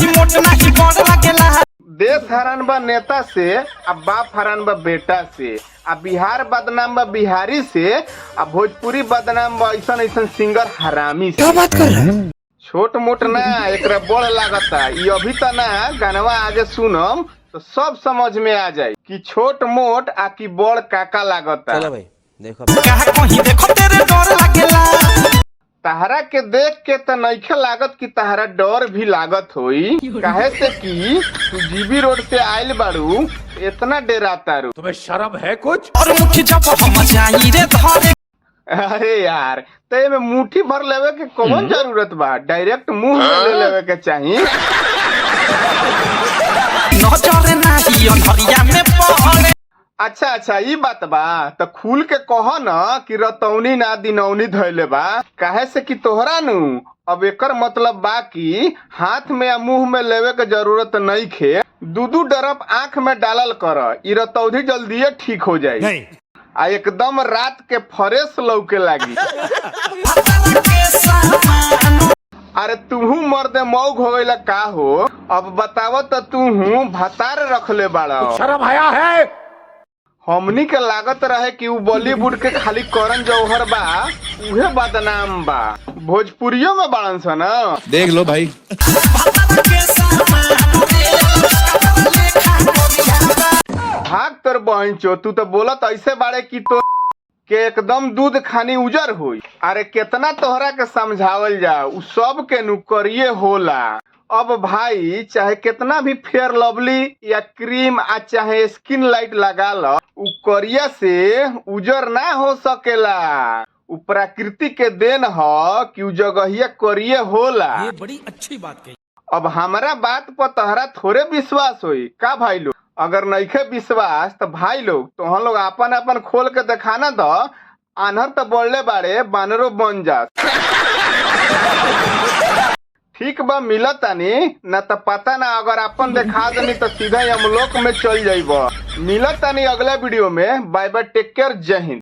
नहीं मोट नहीं बड़ लागेला। देश हरान बा नेता से, अब बाप हरान बा बेटा से, अब बिहार बदनाम बा बिहारी से, अब भोजपुरी बदनाम बा ऐसा ऐसा सिंगर हरामी से। क्या बात कर रहे हैं? छोट मोट ना एकरा बड़ लागता। ये अभी त ना गानवा आगे सुनम तो सब समझ में आ जाए कि छोट मोट आ की बड़ काका लागता। चलो भाई देखो कहा कहीं देखो तेरे डर लागेला। तहरा के देख के त नइखे लागत कि तहरा डर भी लागत होई, काहे से कि तू जीबी रोड से आइल बाड़ू, इतना डेराता रू। तुम्हें शर्म है कुछ? और मुखी जब हम जाई रे धरे। अरे यार ते में मुट्ठी भर लेवे के कौन जरूरत बा, डायरेक्ट मुंह में ले लेवे के चाहिए। नजर नहीं अंधरिया में पड़े। अच्छा ई बात बा तो खुल के कह न कि रतौनी ना दिनौनी धैले बा, काहे से कि तोहरा नु अब एकर मतलब बा कि हाथ में या मुंह में लेवे के जरूरत नहीं खे। दू डरप आंख में डालल कर, ई रतौनी जल्दी ठीक हो जाए आ एकदम रात के फ्रेश लौके लागी। अरे तूहू मर्दे मौग हो गईला का हो? अब बताव तो तूहू भतार रखले बाड़ा। शर्म आया है? हमनी के लागत रहे कि उ बॉलीवुड के खाली करण जौहर बा, उहे बदनाम बा। भोजपुरियों में बाड़न स ना। देख लो भाई। भाग तोर बहन चो, तू तो बोलत ऐसे बाड़े कि तो के एकदम दूध खानी उजर होई। अरे केतना तोहरा के समझावल जा, उ सब के नु करिए होला। अब भाई चाहे कितना भी फेयर लवली या क्रीम आ चाहे स्किन लाइट लगा लो, उ करिया से उजर ना हो सकेला। उ प्रकृति के देन ह कि उ जगहिया करिए होला। ये बड़ी अच्छी बात कही। अब हमारा बात पर तहरा थोड़े विश्वास होई का भाई लोग? अगर नइखे विश्वास तो भाई लोग तोहन लोग अपन अपन खोल के दिखाना दो। आन्हर तो बोलले बाड़े बानरो बन जा। ठीक बा मिलत तानी न तो पता ना, अगर अपन दिखा दनी तो सीधा यमलोक में चल जाइब। मिलत तानी अगला वीडियो में। बाय बाय, टेक केयर, जय हिंद।